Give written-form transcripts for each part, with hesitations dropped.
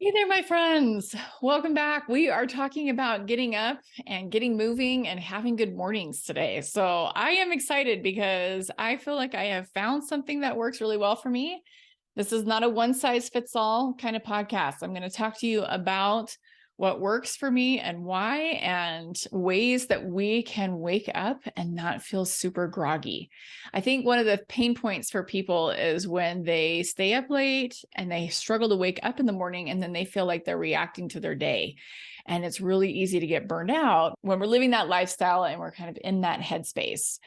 Hey there, my friends. Welcome back. We are talking about getting up and getting moving and having good mornings today. So I am excited because I feel like I have found something that works really well for me. This is not a one size fits all kind of podcast. I'm going to talk to you about what works for me and why, and ways that we can wake up and not feel super groggy. I think one of the pain points for people is when they stay up late and they struggle to wake up in the morning and then they feel like they're reacting to their day. And it's really easy to get burned out when we're living that lifestyle and we're kind of in that headspace.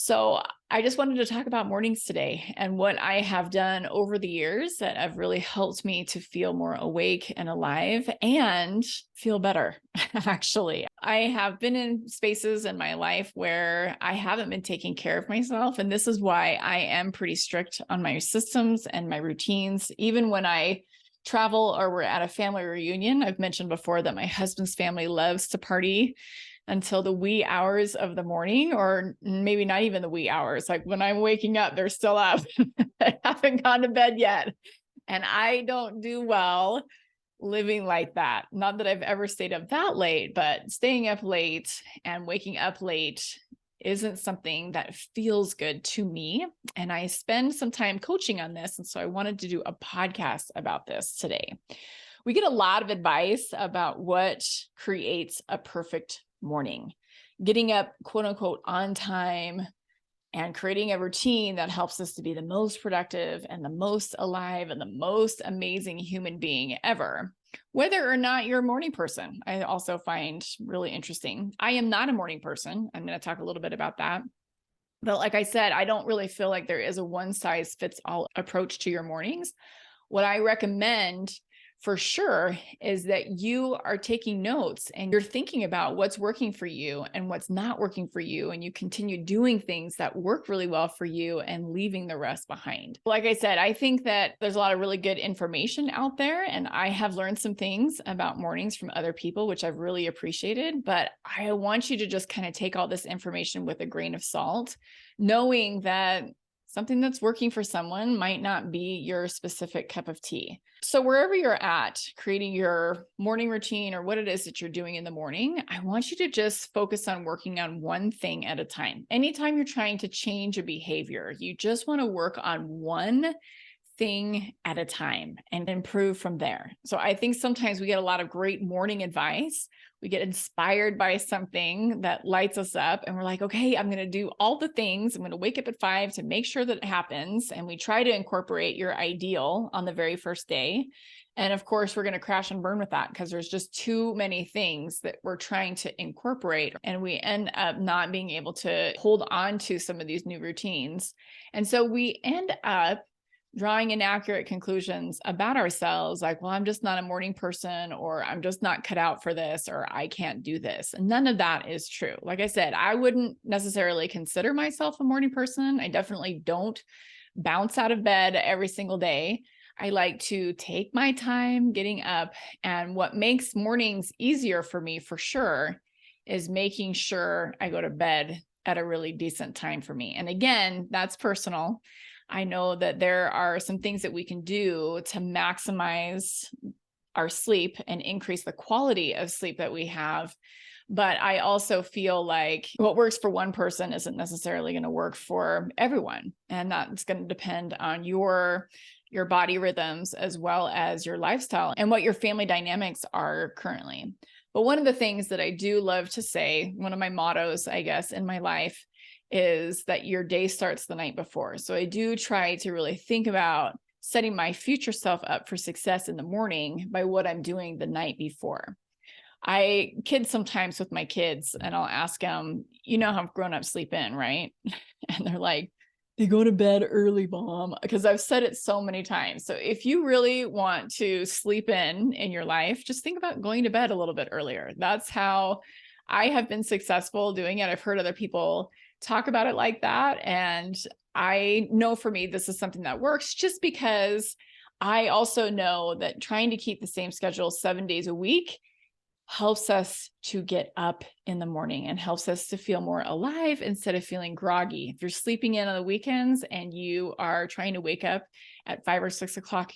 So I just wanted to talk about mornings today and what I have done over the years that have really helped me to feel more awake and alive and feel better. Actually, I have been in spaces in my life where I haven't been taking care of myself. And this is why I am pretty strict on my systems and my routines. Even when I travel or we're at a family reunion, I've mentioned before that my husband's family loves to party until the wee hours of the morning, or maybe not even the wee hours. Like when I'm waking up, they're still up. They haven't gone to bed yet. And I don't do well living like that. Not that I've ever stayed up that late, but staying up late and waking up late isn't something that feels good to me. And I spend some time coaching on this. And so I wanted to do a podcast about this today. We get a lot of advice about what creates a perfect morning, getting up, quote unquote, on time and creating a routine that helps us to be the most productive and the most alive and the most amazing human being ever. Whether or not you're a morning person, I also find really interesting. I am not a morning person. I'm going to talk a little bit about that. But like I said, I don't really feel like there is a one size fits all approach to your mornings. What I recommend for sure is that you are taking notes and you're thinking about what's working for you and what's not working for you. And you continue doing things that work really well for you and leaving the rest behind. Like I said, I think that there's a lot of really good information out there. And I have learned some things about mornings from other people, which I've really appreciated. But I want you to just kind of take all this information with a grain of salt, knowing that something that's working for someone might not be your specific cup of tea. So wherever you're at, creating your morning routine or what it is that you're doing in the morning, I want you to just focus on working on one thing at a time. Anytime you're trying to change a behavior, you just want to work on one thing at a time and improve from there. So I think sometimes we get a lot of great morning advice. We get inspired by something that lights us up and we're like, okay, I'm going to do all the things. I'm going to wake up at 5 to make sure that it happens. And we try to incorporate your ideal on the very first day. And of course, we're going to crash and burn with that because there's just too many things that we're trying to incorporate. And we end up not being able to hold on to some of these new routines. And so we end up drawing inaccurate conclusions about ourselves, like, well, I'm just not a morning person, or I'm just not cut out for this, or I can't do this. And none of that is true. Like I said, I wouldn't necessarily consider myself a morning person. I definitely don't bounce out of bed every single day. I like to take my time getting up. And what makes mornings easier for me for sure is making sure I go to bed at a really decent time for me. And again, that's personal. I know that there are some things that we can do to maximize our sleep and increase the quality of sleep that we have. But I also feel like what works for one person isn't necessarily going to work for everyone. And that's going to depend on your body rhythms as well as your lifestyle and what your family dynamics are currently. But one of the things that I do love to say, one of my mottos, I guess, in my life is that your day starts the night before. So I do try to really think about setting my future self up for success in the morning by what I'm doing the night before. I kid sometimes with my kids and I'll ask them, you know how grown-ups sleep in, right? And they're like, they go to bed early, Mom, because I've said it so many times. So if you really want to sleep in your life, just think about going to bed a little bit earlier. That's how I have been successful doing it. I've heard other people talk about it like that. And I know for me, this is something that works just because I also know that trying to keep the same schedule 7 days a week helps us to get up in the morning and helps us to feel more alive instead of feeling groggy. If you're sleeping in on the weekends and you are trying to wake up at 5 or 6 o'clock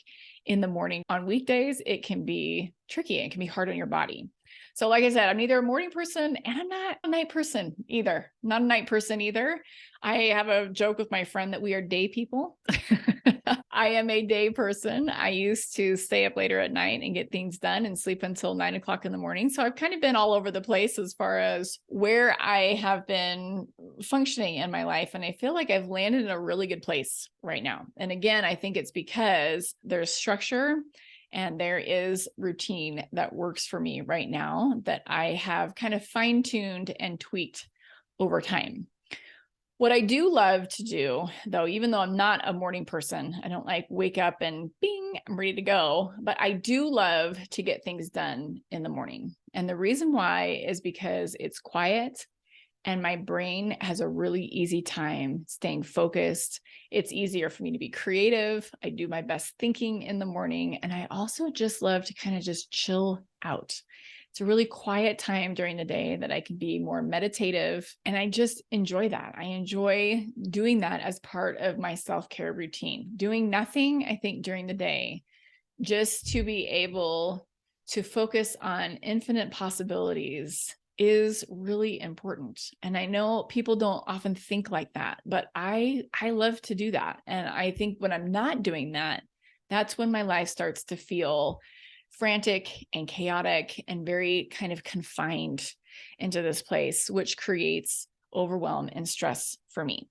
in the morning. On weekdays, it can be tricky. It can be hard on your body. So like I said, I'm neither a morning person and I'm not a night person either. Not a night person either. I have a joke with my friend that we are day people. I am a day person. I used to stay up later at night and get things done and sleep until 9 o'clock in the morning. So I've kind of been all over the place as far as where I have been functioning in my life. And I feel like I've landed in a really good place right now. And again, I think it's because there's structure and there is routine that works for me right now that I have kind of fine-tuned and tweaked over time. What I do love to do, though, even though I'm not a morning person, I don't like wake up and bing, I'm ready to go, but I do love to get things done in the morning. And the reason why is because it's quiet and my brain has a really easy time staying focused. It's easier for me to be creative. I do my best thinking in the morning. And I also just love to kind of just chill out. It's a really quiet time during the day that I can be more meditative. And I just enjoy that. I enjoy doing that as part of my self-care routine. Doing nothing, I think, during the day, just to be able to focus on infinite possibilities is really important. And I know people don't often think like that, but I love to do that. And I think when I'm not doing that, that's when my life starts to feel frantic and chaotic and very kind of confined into this place, which creates overwhelm and stress for me.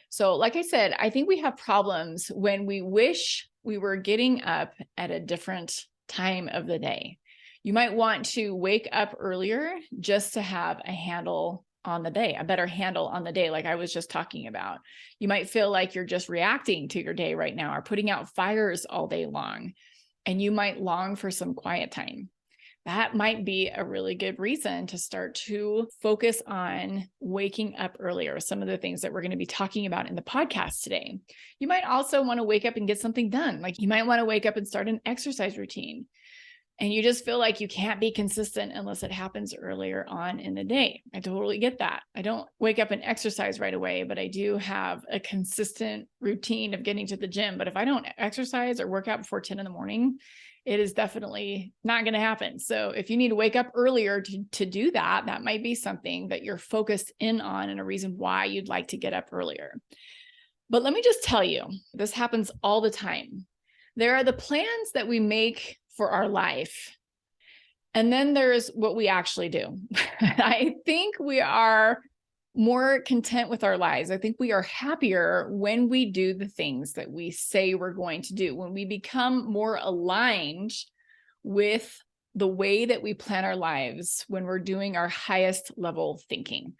So like I said, I think we have problems when we wish we were getting up at a different time of the day. You might want to wake up earlier just to have a handle on the day, a better handle on the day, like I was just talking about. You might feel like you're just reacting to your day right now or putting out fires all day long, and you might long for some quiet time. That might be a really good reason to start to focus on waking up earlier, some of the things that we're going to be talking about in the podcast today. You might also want to wake up and get something done. Like you might want to wake up and start an exercise routine. And you just feel like you can't be consistent unless it happens earlier on in the day. I totally get that. I don't wake up and exercise right away, but I do have a consistent routine of getting to the gym. But if I don't exercise or work out before 10 in the morning, it is definitely not going to happen. So if you need to wake up earlier to do that, that might be something that you're focused in on and a reason why you'd like to get up earlier. But let me just tell you, this happens all the time. There are the plans that we make for our life. And then there's what we actually do. I think we are more content with our lives. I think we are happier when we do the things that we say we're going to do, when we become more aligned with the way that we plan our lives, when we're doing our highest level thinking.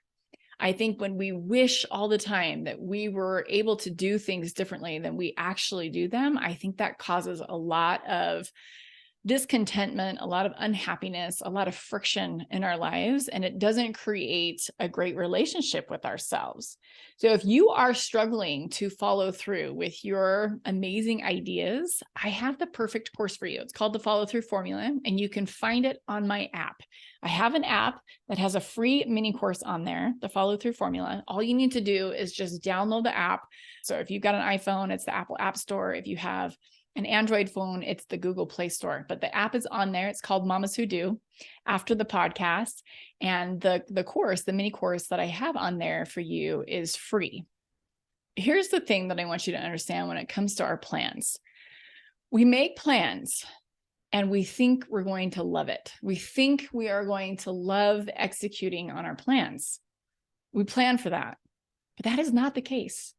I think when we wish all the time that we were able to do things differently than we actually do them, I think that causes a lot of discontentment, a lot of unhappiness, a lot of friction in our lives, and it doesn't create a great relationship with ourselves. So if you are struggling to follow through with your amazing ideas, I have the perfect course for you. It's called the Follow Through Formula, and you can find it on my app. I have an app that has a free mini course on there, the Follow Through Formula. All you need to do is just download the app. So if you've got an iPhone, it's the Apple App Store. If you have an Android phone, it's the Google Play Store, but the app is on there. It's called Mamas Who Do after the podcast. And the course, the mini course that I have on there for you is free. Here's the thing that I want you to understand when it comes to our plans. We make plans and we think we're going to love it. We think we are going to love executing on our plans. We plan for that, but that is not the case.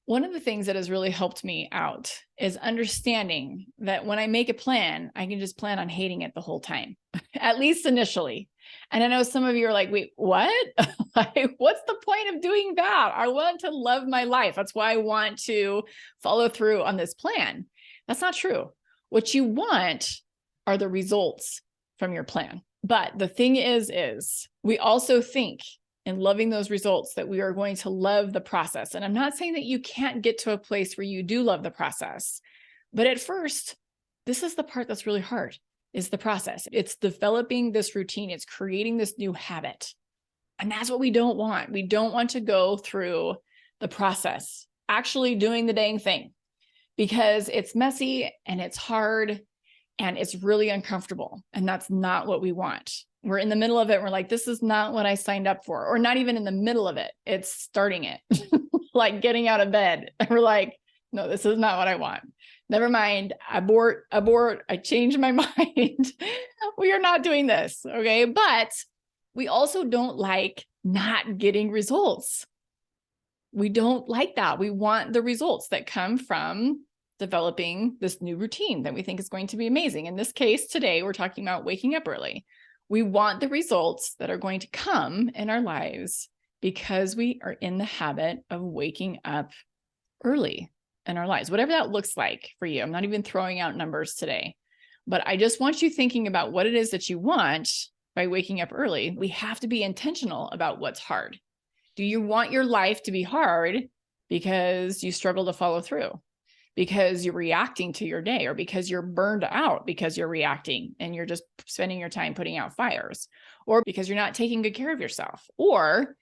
One of the things that has really helped me out is understanding that when I make a plan, I can just plan on hating it the whole time, at least initially. And I know some of you are like, wait, what? Like, what's the point of doing that? I want to love my life. That's why I want to follow through on this plan. That's not true. What you want are the results from your plan. But the thing is we also think and loving those results that we are going to love the process. And I'm not saying that you can't get to a place where you do love the process, but at first, this is the part that's really hard, is the process. It's developing this routine. It's creating this new habit. And that's what we don't want. We don't want to go through the process, actually doing the dang thing. because it's messy and it's hard and it's really uncomfortable. And that's not what we want. We're in the middle of it. And we're like, this is not what I signed up for, or not even in the middle of it. It's starting it, like getting out of bed. And we're like, no, this is not what I want. Never mind. Abort. I changed my mind. We are not doing this. Okay. But we also don't like not getting results. We don't like that. We want the results that come from developing this new routine that we think is going to be amazing. In this case, today, we're talking about waking up early. We want the results that are going to come in our lives because we are in the habit of waking up early in our lives, whatever that looks like for you. I'm not even throwing out numbers today, but I just want you thinking about what it is that you want by waking up early. We have to be intentional about what's hard. Do you want your life to be hard because you struggle to follow through, because you're reacting to your day, or because you're burned out because you're reacting and you're just spending your time putting out fires, or because you're not taking good care of yourself? Or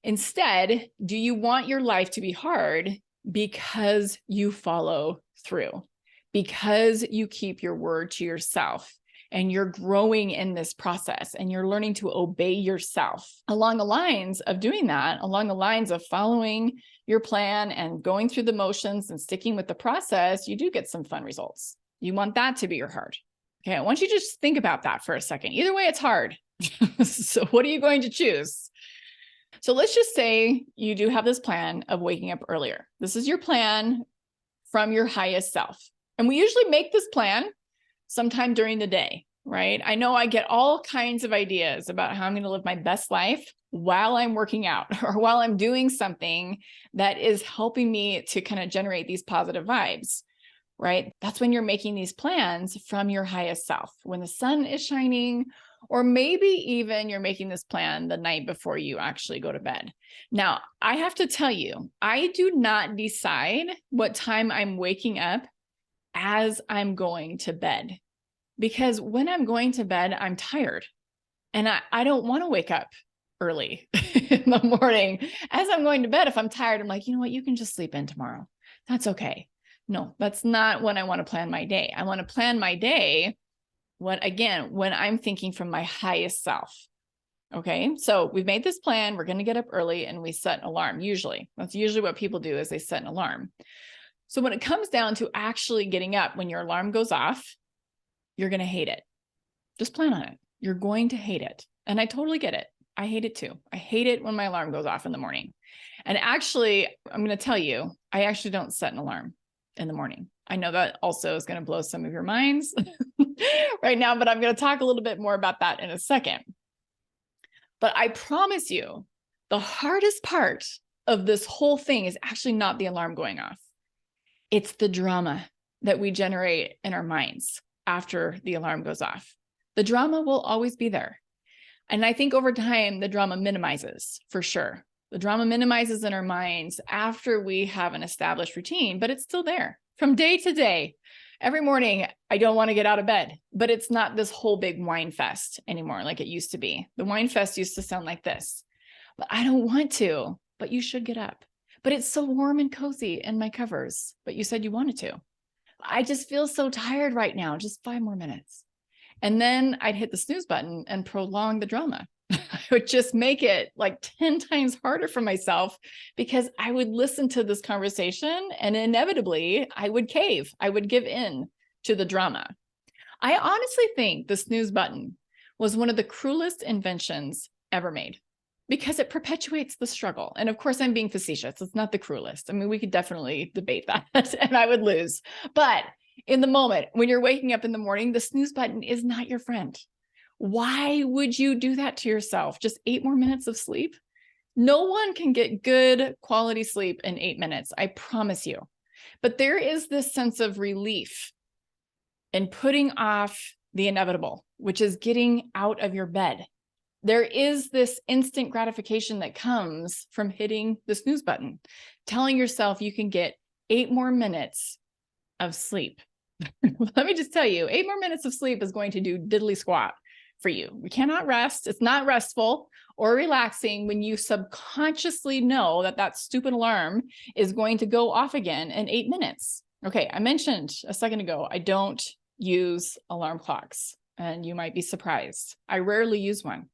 instead, do you want your life to be hard because you follow through, because you keep your word to yourself, and you're growing in this process and you're learning to obey yourself? Along the lines of doing that, along the lines of following your plan and going through the motions and sticking with the process, you do get some fun results. You want that to be your hard. Okay, I want you to just think about that for a second. Either way, it's hard. So what are you going to choose? So let's just say you do have this plan of waking up earlier. This is your plan from your highest self. And we usually make this plan sometime during the day, right? I know I get all kinds of ideas about how I'm going to live my best life while I'm working out or while I'm doing something that is helping me to kind of generate these positive vibes, right? That's when you're making these plans from your highest self, when the sun is shining, or maybe even you're making this plan the night before you actually go to bed. Now, I have to tell you, I do not decide what time I'm waking up as I'm going to bed, because when I'm going to bed, I'm tired and I don't want to wake up early in the morning. As I'm going to bed, if I'm tired, I'm like, you know what, you can just sleep in tomorrow. That's okay. No, that's not when I want to plan my day. I want to plan my day when I'm thinking from my highest self. Okay. So we've made this plan. We're going to get up early and we set an alarm. That's usually what people do, is they set an alarm. So when it comes down to actually getting up, when your alarm goes off, you're going to hate it. Just plan on it. You're going to hate it. And I totally get it. I hate it too. I hate it when my alarm goes off in the morning. And actually, I'm going to tell you, I actually don't set an alarm in the morning. I know that also is going to blow some of your minds right now, but I'm going to talk a little bit more about that in a second. But I promise you, the hardest part of this whole thing is actually not the alarm going off. It's the drama that we generate in our minds after the alarm goes off. The drama will always be there. And I think over time, the drama minimizes for sure. The drama minimizes in our minds after we have an established routine, but it's still there from day to day. Every morning, I don't want to get out of bed, but it's not this whole big whine fest anymore like it used to be. The whine fest used to sound like this, but I don't want to, but you should get up. But it's so warm and cozy in my covers, but you said you wanted to. I just feel so tired right now, just 5 more minutes. And then I'd hit the snooze button and prolong the drama. I would just make it like 10 times harder for myself, because I would listen to this conversation and inevitably I would cave. I would give in to the drama. I honestly think the snooze button was one of the cruelest inventions ever made, because it perpetuates the struggle. And of course, I'm being facetious. It's not the cruelest. I mean, we could definitely debate that and I would lose. But in the moment, when you're waking up in the morning, the snooze button is not your friend. Why would you do that to yourself? Just 8 more minutes of sleep? No one can get good quality sleep in 8 minutes, I promise you. But there is this sense of relief in putting off the inevitable, which is getting out of your bed. There is this instant gratification that comes from hitting the snooze button, telling yourself you can get 8 more minutes of sleep. Let me just tell you, 8 more minutes of sleep is going to do diddly squat for you. We cannot rest. It's not restful or relaxing when you subconsciously know that that stupid alarm is going to go off again in 8 minutes. Okay, I mentioned a second ago, I don't use alarm clocks, and you might be surprised. I rarely use one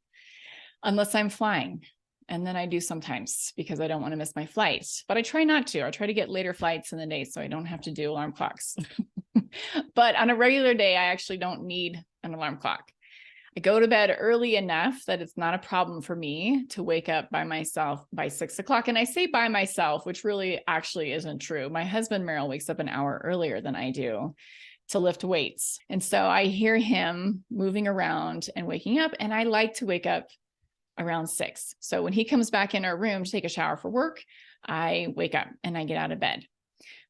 unless I'm flying. And then I do sometimes because I don't want to miss my flights, but I try not to. I try to get later flights in the day so I don't have to do alarm clocks. But on a regular day, I actually don't need an alarm clock. I go to bed early enough that it's not a problem for me to wake up by myself by 6 o'clock. And I say by myself, which really actually isn't true. My husband, Merrill, wakes up an hour earlier than I do to lift weights. And so I hear him moving around and waking up, and I like to wake up around 6. So when he comes back in our room to take a shower for work, I wake up and I get out of bed.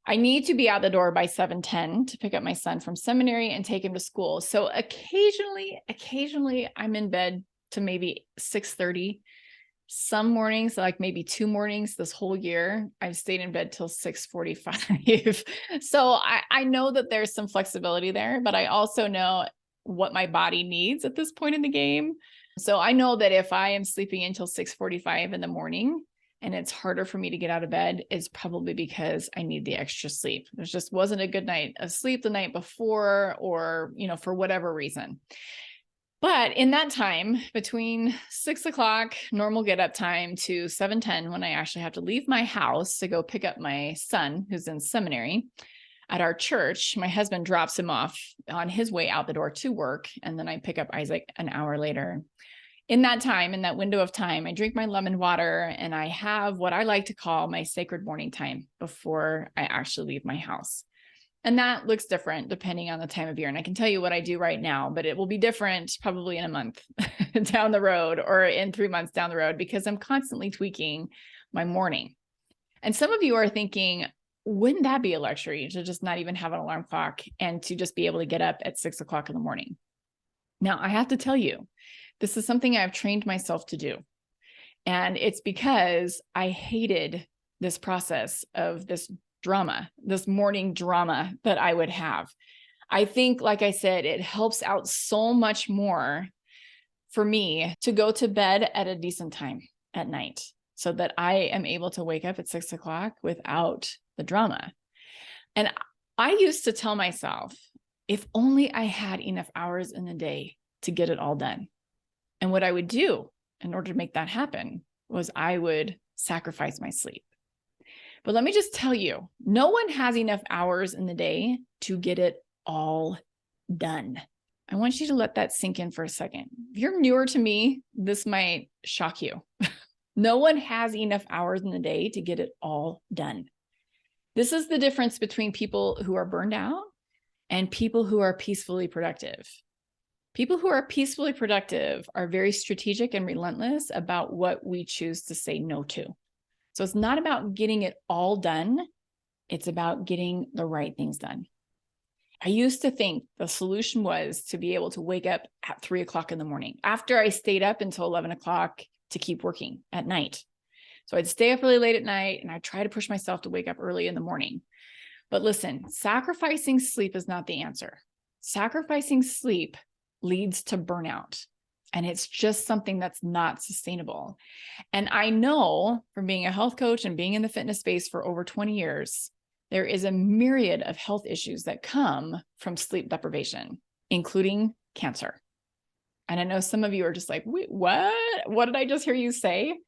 I need to be out the door by 7:10 to pick up my son from seminary and take him to school. So occasionally I'm in bed to maybe 6:30. Some mornings, like maybe 2 mornings this whole year, I've stayed in bed till 6:45. So I know that there's some flexibility there, but I also know what my body needs at this point in the game. So I know that if I am sleeping until 6:45 in the morning and it's harder for me to get out of bed, it's probably because I need the extra sleep. There just wasn't a good night of sleep the night before, or, for whatever reason. But in that time between 6 o'clock normal get up time to 7:10, when I actually have to leave my house to go pick up my son who's in seminary at our church, my husband drops him off on his way out the door to work. And then I pick up Isaac an hour later. In that time, in that window of time, I drink my lemon water and I have what I like to call my sacred morning time before I actually leave my house. And that looks different depending on the time of year. And I can tell you what I do right now, but it will be different probably in a month down the road, or in 3 months down the road, because I'm constantly tweaking my morning. And some of you are thinking, wouldn't that be a luxury to just not even have an alarm clock and to just be able to get up at 6 o'clock in the morning? Now, I have to tell you, this is something I've trained myself to do. And it's because I hated this process of this drama, this morning drama that I would have. I think, like I said, it helps out so much more for me to go to bed at a decent time at night so that I am able to wake up at 6 o'clock without the drama. And I used to tell myself, if only I had enough hours in the day to get it all done. And what I would do in order to make that happen was I would sacrifice my sleep. But let me just tell you, no one has enough hours in the day to get it all done. I want you to let that sink in for a second. If you're newer to me, this might shock you. No one has enough hours in the day to get it all done. This is the difference between people who are burned out and people who are peacefully productive. People who are peacefully productive are very strategic and relentless about what we choose to say no to. So it's not about getting it all done. It's about getting the right things done. I used to think the solution was to be able to wake up at 3 o'clock in the morning after I stayed up until 11 o'clock to keep working at night. So I'd stay up really late at night and I'd try to push myself to wake up early in the morning. But listen, sacrificing sleep is not the answer. Sacrificing sleep leads to burnout. And it's just something that's not sustainable. And I know from being a health coach and being in the fitness space for over 20 years, there is a myriad of health issues that come from sleep deprivation, including cancer. And I know some of you are just like, wait, what? What did I just hear you say?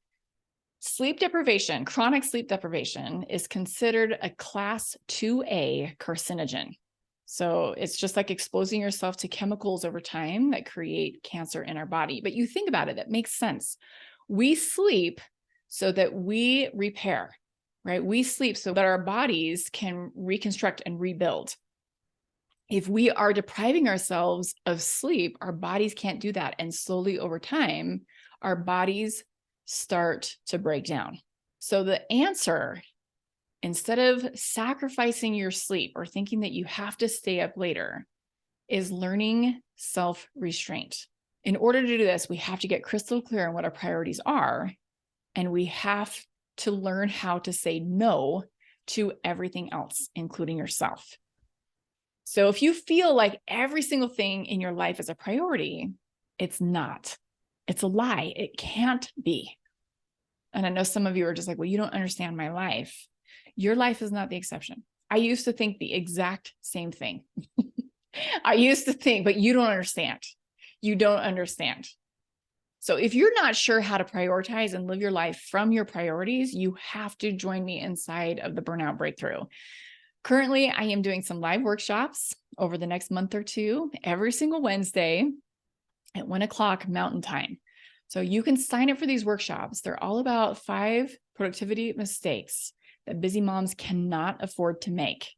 Sleep deprivation, chronic sleep deprivation, is considered a class 2A carcinogen. So it's just like exposing yourself to chemicals over time that create cancer in our body. But you think about it, that makes sense. We sleep so that we repair, right? We sleep so that our bodies can reconstruct and rebuild. If we are depriving ourselves of sleep, our bodies can't do that. And slowly over time, our bodies start to break down. So the answer, instead of sacrificing your sleep or thinking that you have to stay up later, is learning self-restraint. In order to do this, we have to get crystal clear on what our priorities are, and we have to learn how to say no to everything else, including yourself. So if you feel like every single thing in your life is a priority, it's not. It's a lie. It can't be. And I know some of you are just like, well, you don't understand my life. Your life is not the exception. I used to think the exact same thing. I used to think, but you don't understand. You don't understand. So if you're not sure how to prioritize and live your life from your priorities, you have to join me inside of the Burnout Breakthrough. Currently, I am doing some live workshops over the next month or two, every single Wednesday at 1:00 Mountain Time. So you can sign up for these workshops. They're all about 5 productivity mistakes that busy moms cannot afford to make.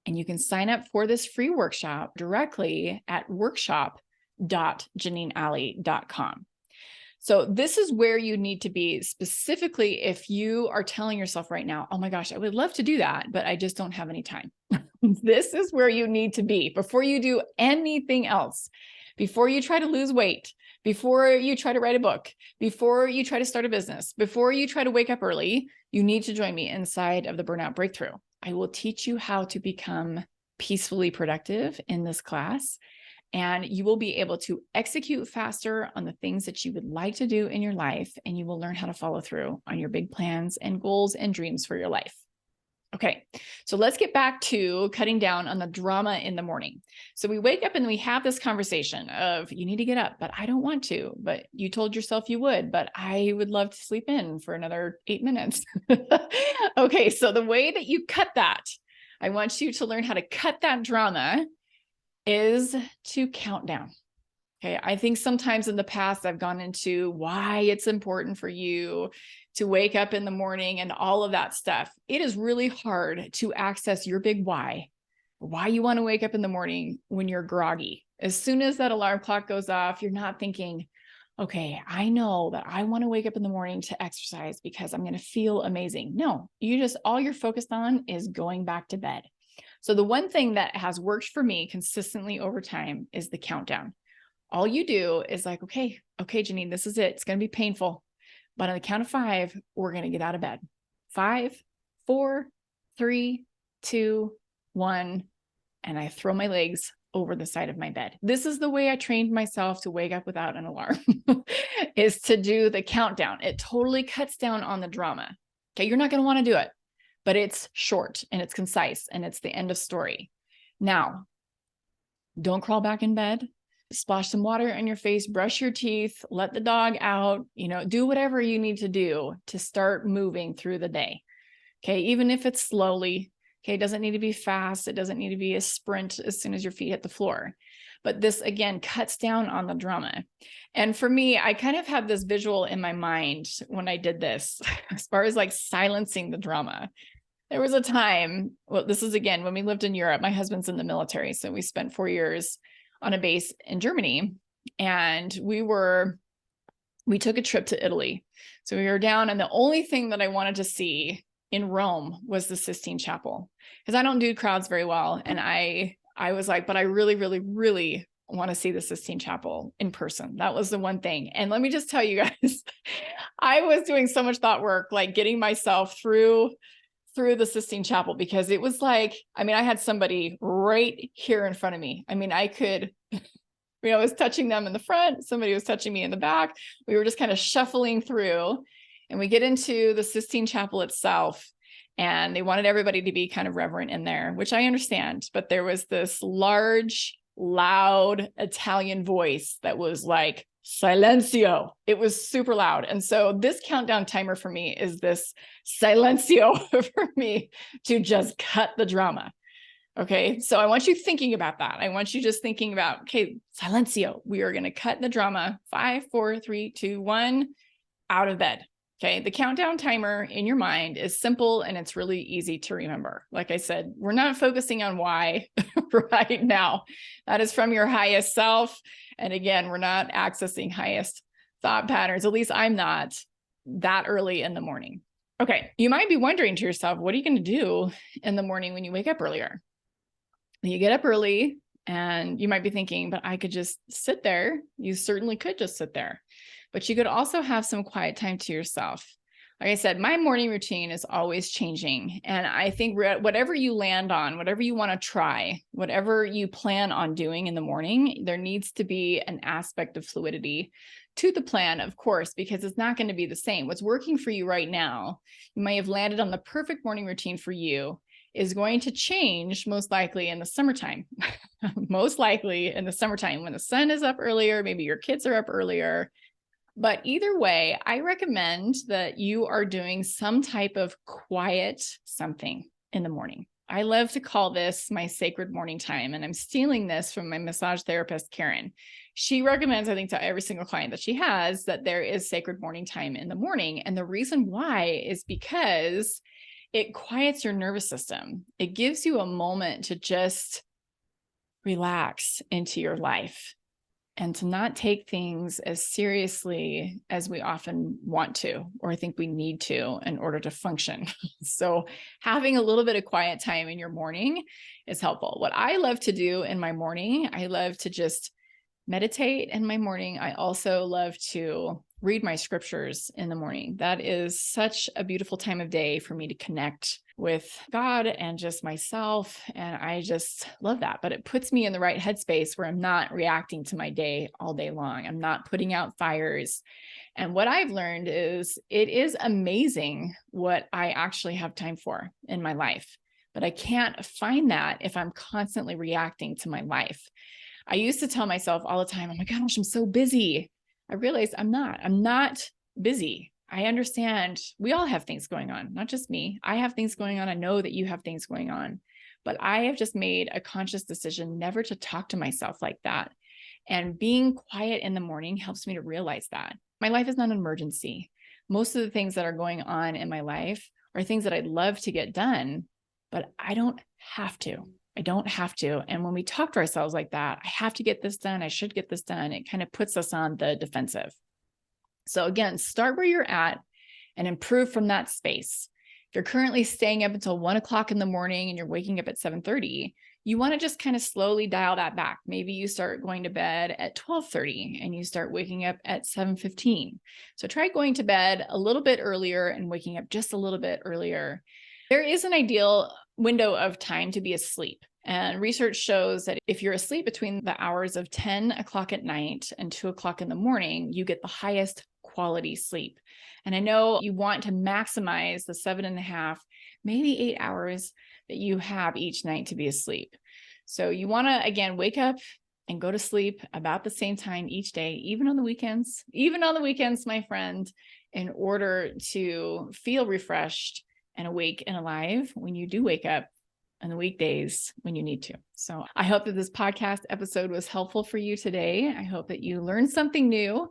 And you can sign up for this free workshop directly at workshop.janeenalley.com. So this is where you need to be specifically if you are telling yourself right now, oh my gosh, I would love to do that, but I just don't have any time. This is where you need to be before you do anything else, before you try to lose weight, before you try to write a book, before you try to start a business, before you try to wake up early, you need to join me inside of the Burnout Breakthrough. I will teach you how to become peacefully productive in this class. And you will be able to execute faster on the things that you would like to do in your life. And you will learn how to follow through on your big plans and goals and dreams for your life. Okay, so let's get back to cutting down on the drama in the morning. So we wake up and we have this conversation of, you need to get up, but I don't want to, but you told yourself you would, but I would love to sleep in for another 8 minutes. Okay, so the way that you cut that, I want you to learn how to cut that drama is to count down. Okay. I think sometimes in the past, I've gone into why it's important for you to wake up in the morning and all of that stuff. It is really hard to access your big why you want to wake up in the morning when you're groggy. As soon as that alarm clock goes off, you're not thinking, okay, I know that I want to wake up in the morning to exercise because I'm going to feel amazing. No, all you're focused on is going back to bed. So the one thing that has worked for me consistently over time is the countdown. All you do is like, okay, Janeen, this is it. It's going to be painful. But on the count of 5, we're going to get out of bed. 5, 4, 3, 2, 1. And I throw my legs over the side of my bed. This is the way I trained myself to wake up without an alarm, is to do the countdown. It totally cuts down on the drama. Okay, you're not going to want to do it, but it's short and it's concise and it's the end of story. Now, don't crawl back in bed. Splash some water on your face, brush your teeth, let the dog out, do whatever you need to do to start moving through the day. Okay, even if it's slowly. Okay, it doesn't need to be fast. It doesn't need to be a sprint as soon as your feet hit the floor. But this, again, cuts down on the drama. And for me, I kind of have this visual in my mind when I did this, as far as like silencing the drama. There was a time, well, this is again, when we lived in Europe, my husband's in the military. So we spent 4 years on a base in Germany, and we took a trip to Italy. So we were down, and the only thing that I wanted to see in Rome was the Sistine Chapel, because I don't do crowds very well. And I was like, but I really, really, really want to see the Sistine Chapel in person. That was the one thing. And let me just tell you guys, I was doing so much thought work, like getting myself through the Sistine Chapel, because it was like, I had somebody right here in front of me. I could, I was touching them in the front. Somebody was touching me in the back. We were just kind of shuffling through, and we get into the Sistine Chapel itself, and they wanted everybody to be kind of reverent in there, which I understand. But there was this large, loud Italian voice that was like, Silencio. It was super loud. And so this countdown timer for me is this silencio for me to just cut the drama. Okay. So I want you thinking about that. I want you just thinking about, okay, silencio. We are going to cut the drama. 5, 4, 3, 2, 1, out of bed. Okay. The countdown timer in your mind is simple and it's really easy to remember. Like I said, we're not focusing on why right now. That is from your highest self. And again, we're not accessing highest thought patterns. At least I'm not that early in the morning. Okay. You might be wondering to yourself, what are you going to do in the morning when you wake up earlier? You get up early and you might be thinking, but I could just sit there. You certainly could just sit there, but you could also have some quiet time to yourself. Like I said, my morning routine is always changing. And I think whatever you land on, whatever you want to try, whatever you plan on doing in the morning, there needs to be an aspect of fluidity to the plan, of course, because it's not going to be the same. What's working for you right now, you might have landed on the perfect morning routine for you. is going to change most likely in the summertime. Most likely in the summertime when the sun is up earlier, maybe your kids are up earlier. But either way, I recommend that you are doing some type of quiet something in the morning. I love to call this my sacred morning time, and I'm stealing this from my massage therapist, Karen. She recommends, I think, to every single client that she has that there is sacred morning time in the morning. And the reason why is because it quiets your nervous system. It gives you a moment to just relax into your life and to not take things as seriously as we often want to, or think we need to in order to function. So having a little bit of quiet time in your morning is helpful. What I love to do in my morning, I love to just meditate in my morning. I also love to read my scriptures in the morning. That is such a beautiful time of day for me to connect with God and just myself. And I just love that. But it puts me in the right headspace where I'm not reacting to my day all day long. I'm not putting out fires. And what I've learned is it is amazing what I actually have time for in my life. But I can't find that if I'm constantly reacting to my life. I used to tell myself all the time, oh my gosh, I'm so busy. I realized I'm not busy. I understand we all have things going on, not just me. I have things going on. I know that you have things going on, but I have just made a conscious decision never to talk to myself like that. And being quiet in the morning helps me to realize that my life is not an emergency. Most of the things that are going on in my life are things that I'd love to get done, but I don't have to. I don't have to. And when we talk to ourselves like that, I have to get this done. I should get this done. It kind of puts us on the defensive. So again, start where you're at and improve from that space. If you're currently staying up until 1 o'clock in the morning and you're waking up at 7:30, you want to just kind of slowly dial that back. Maybe you start going to bed at 12:30 and you start waking up at 7:15. So try going to bed a little bit earlier and waking up just a little bit earlier. There is an ideal window of time to be asleep. And research shows that if you're asleep between the hours of 10 o'clock at night and 2 o'clock in the morning, you get the highest quality sleep. And I know you want to maximize the 7.5, maybe 8 hours that you have each night to be asleep. So you want to, again, wake up and go to sleep about the same time each day, even on the weekends, my friend, in order to feel refreshed and awake and alive when you do wake up on the weekdays when you need to. So I hope that this podcast episode was helpful for you today. I hope that you learned something new.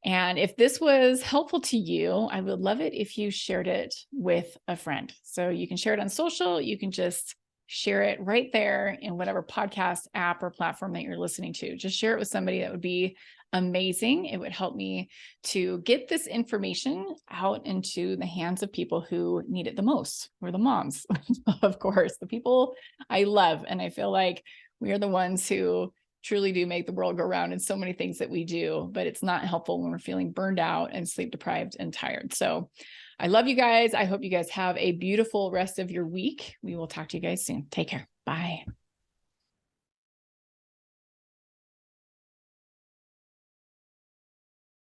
And if this was helpful to you, I would love it if you shared it with a friend. So you can share it on social. You can just share it right there in whatever podcast app or platform that you're listening to. Just share it with somebody. That would be amazing. It would help me to get this information out into the hands of people who need it the most, or the moms, of course, the people I love. And I feel like we are the ones who truly do make the world go round in so many things that we do, but it's not helpful when we're feeling burned out and sleep deprived and tired. So I love you guys. I hope you guys have a beautiful rest of your week. We will talk to you guys soon. Take care. Bye.